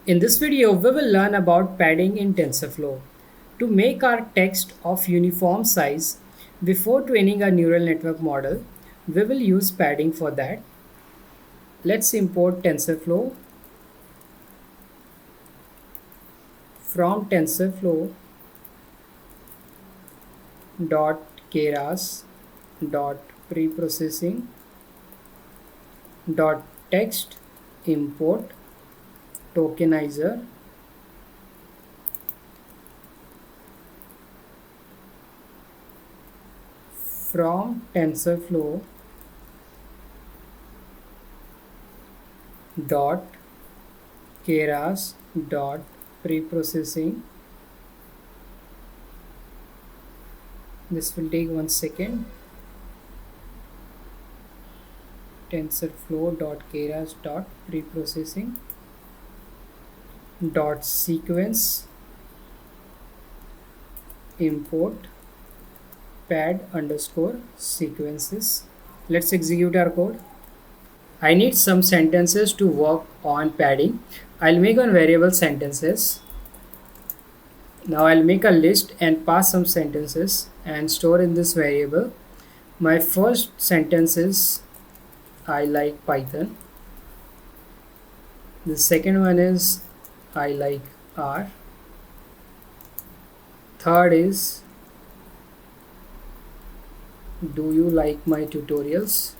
In this video, we will learn about padding in TensorFlow. To make our text of uniform size before training a neural network model, we will use padding for that. Let's import TensorFlow. From TensorFlow dot keras dot preprocessing dot text import tokenizer from TensorFlow dot keras dot preprocessing. This will take 1 second. TensorFlow dot keras dot preprocessing dot sequence import pad underscore sequences. Let's execute our code. I need some sentences to work on padding. I'll make one variable sentences. Now I'll make a list and pass some sentences and store in this variable. My first sentence is I like Python. The second one is I like R. Third is do you like my tutorials?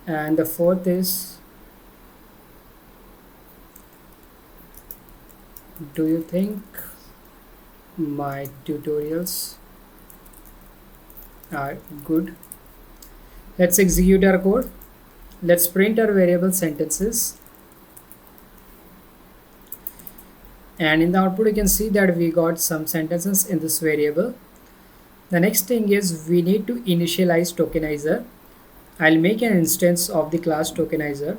And the fourth is do you think my tutorials are good? Let's execute our code. Let's print our variable sentences. And in the output you can see that we got some sentences in this variable. The next thing is we need to initialize tokenizer. I'll make an instance of the class tokenizer.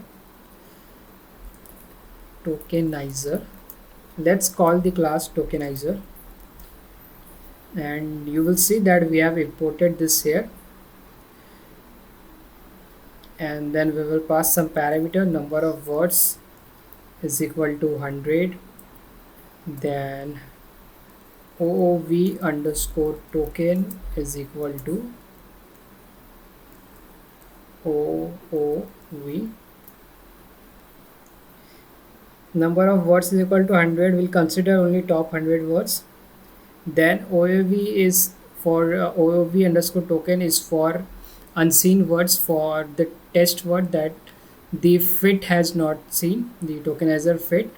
Let's call the class tokenizer, and you will see that we have imported this here, and then we will pass some parameter. Number of words is equal to 100, then OOV underscore token is equal to OOV. Number of words is equal to 100. We'll consider only top 100 words. Then OOV is for OOV underscore token is for unseen words, for the test word that the fit has not seen, the tokenizer fit.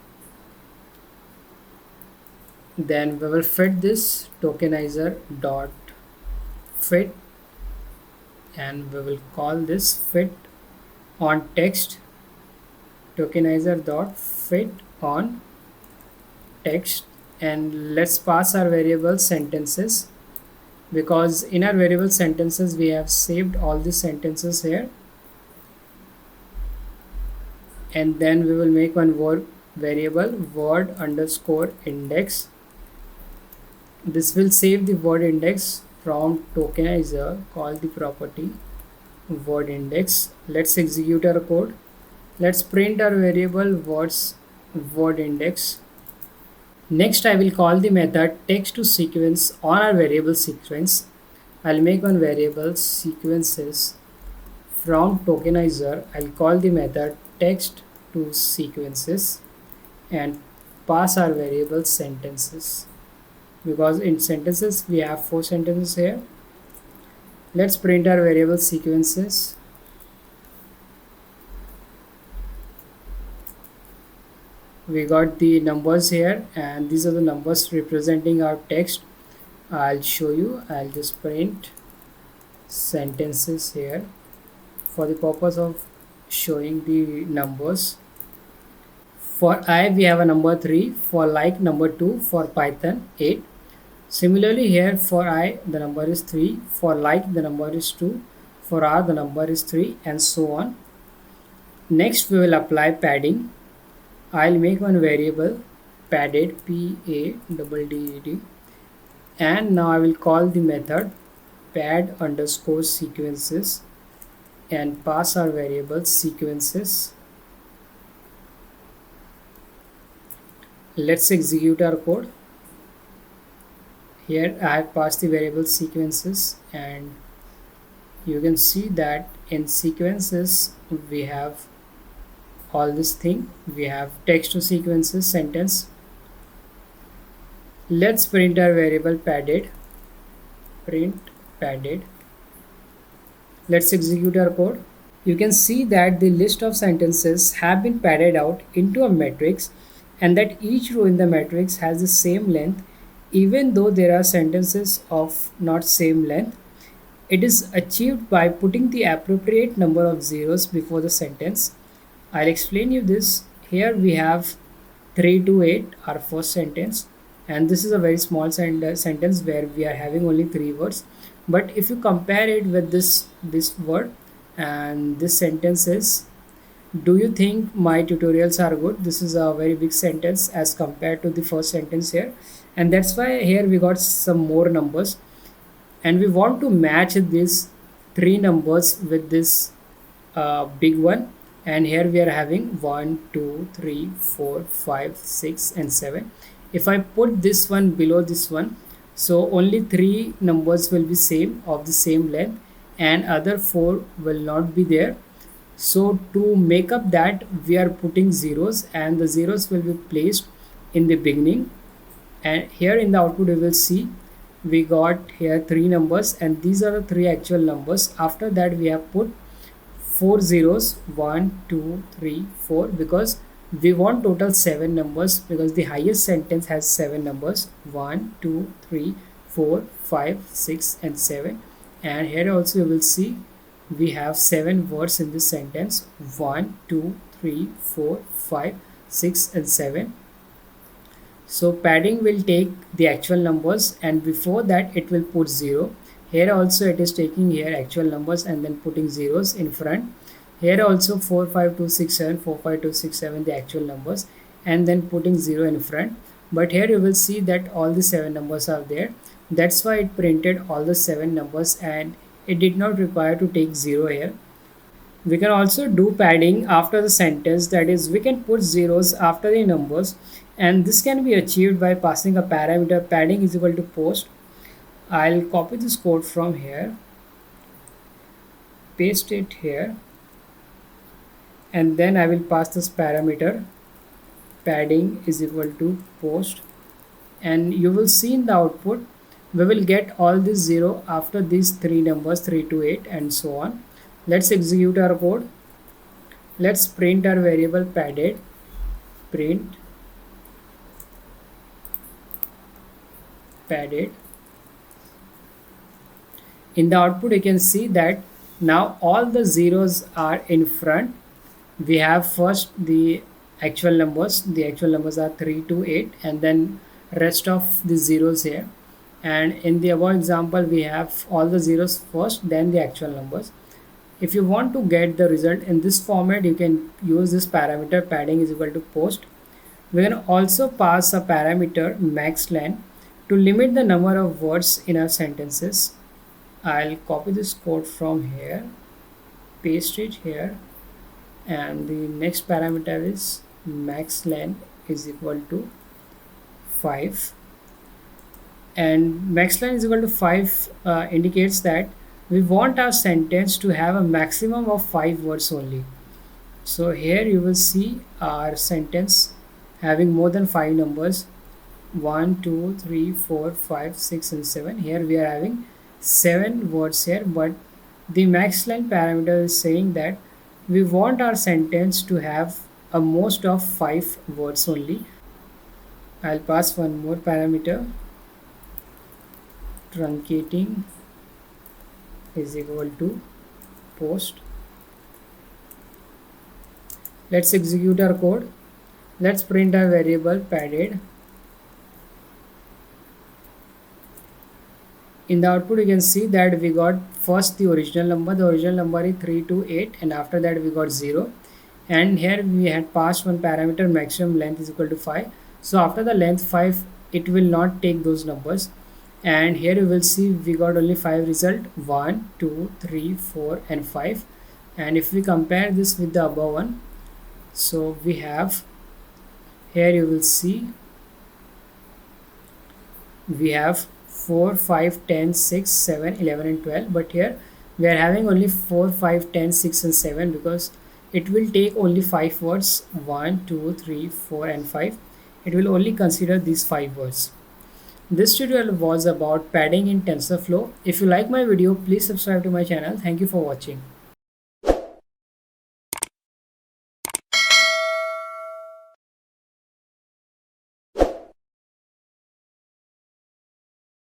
Then we will fit this tokenizer dot fit, and we will call this fit on text tokenizer dot fit on text. And let's pass our variable sentences, because in our variable sentences we have saved all the sentences here. And then we will make one word variable word underscore index. This will save the word index from tokenizer. Call the property word index. Let's execute our code. Let's print our variable word index. Next I will call the method text to sequence on our variable sequence. I'll make one variable sequences. From tokenizer I'll call the method text to sequences and pass our variable sentences, because in sentences we have 4 sentences here. Let's print our variable sequences. We got the numbers here, and these are the numbers representing our text. I'll show you. I'll just print sentences here for the purpose of showing the numbers. For I we have a number 3, for like number 2, for Python 8. Similarly here for I the number is 3, for like the number is 2, for R the number is 3, and so on. Next we will apply padding. I'll make one variable padded PADDED, and now I will call the method pad underscore sequences. and pass our variable sequences. Let's execute our code. Here I have passed the variable sequences, and you can see that in sequences we have all this thing. We have text to sequences, sentence. Let's print our variable padded. Print padded. Let's execute our code. You can see that the list of sentences have been padded out into a matrix, and that each row in the matrix has the same length even though there are sentences of not same length. It is achieved by putting the appropriate number of zeros before the sentence. I'll explain you this. Here we have 3 to 8, our first sentence, and this is a very small sentence where we are having only 3 words. But if you compare it with this word, and this sentence is, do you think my tutorials are good? This is a very big sentence as compared to the first sentence here, and that's why here we got some more numbers, and we want to match these 3 numbers with this big one. And here we are having 1 2 3 4 5 6 and 7. If I put this one below this one, so only 3 numbers will be same of the same length, and other 4 will not be there. So to make up that, we are putting zeros, and the zeros will be placed in the beginning. And here in the output you will see we got here 3 numbers, and these are the 3 actual numbers. After that we have put 4 zeros, 1 2 3 4, because we want total 7 numbers, because the highest sentence has 7 numbers, 1 2 3 4 5 6 and 7. And here also you will see we have 7 words in this sentence, 1 2 3 4 5 6 and 7. So padding will take the actual numbers, and before that it will put 0. Here also it is taking here actual numbers and then putting zeros in front. Here also 4 5 2 6 7, 4 5 2 6 7 the actual numbers, and then putting 0 in front. But here you will see that all the 7 numbers are there. That's why it printed all the 7 numbers, and it did not require to take 0 here. We can also do padding after the sentence, that is, we can put zeros after the numbers, and this can be achieved by passing a parameter padding is equal to post. I'll copy this code from here, paste it here, and then I will pass this parameter padding is equal to post, and you will see in the output we will get all this 0 after these 3 numbers, 3 to 8 and so on. Let's execute our code. Let's print our variable padded. Print padded. In the output you can see that now all the zeros are in front. We have first the actual numbers. The actual numbers are 3 to 8, and then rest of the zeros here. And in the above example we have all the zeros first, then the actual numbers. If you want to get the result in this format, you can use this parameter padding is equal to post. We can also pass a parameter maxlen to limit the number of words in our sentences. I'll copy this code from here, paste it here, and the next parameter is maxlen is equal to 5. And maxlen is equal to 5 indicates that we want our sentence to have a maximum of 5 words only. So here you will see our sentence having more than 5 numbers, 1 2 3 4 5 6 and 7. Here we are having 7 words here, but the maxlen parameter is saying that we want our sentence to have a most of 5 words only. I'll pass one more parameter, truncating is equal to post. Let's execute our code. Let's print our variable padded. In the output you can see that we got first the original number. The original number is 3 to 8, and after that we got 0. And here we had passed one parameter maximum length is equal to 5. So after the length 5, it will not take those numbers. And here you will see we got only 5 result, 1 2 3 4 and 5. And if we compare this with the above one, so we have here, you will see we have 4, 5, 10, 6, 7, 11 and 12, but here we are having only 4, 5, 10, 6 and 7 because it will take only 5 words, 1, 2, 3, 4 and 5. It will only consider these 5 words. This tutorial was about padding in TensorFlow. If you like my video, please subscribe to my channel. Thank you for watching.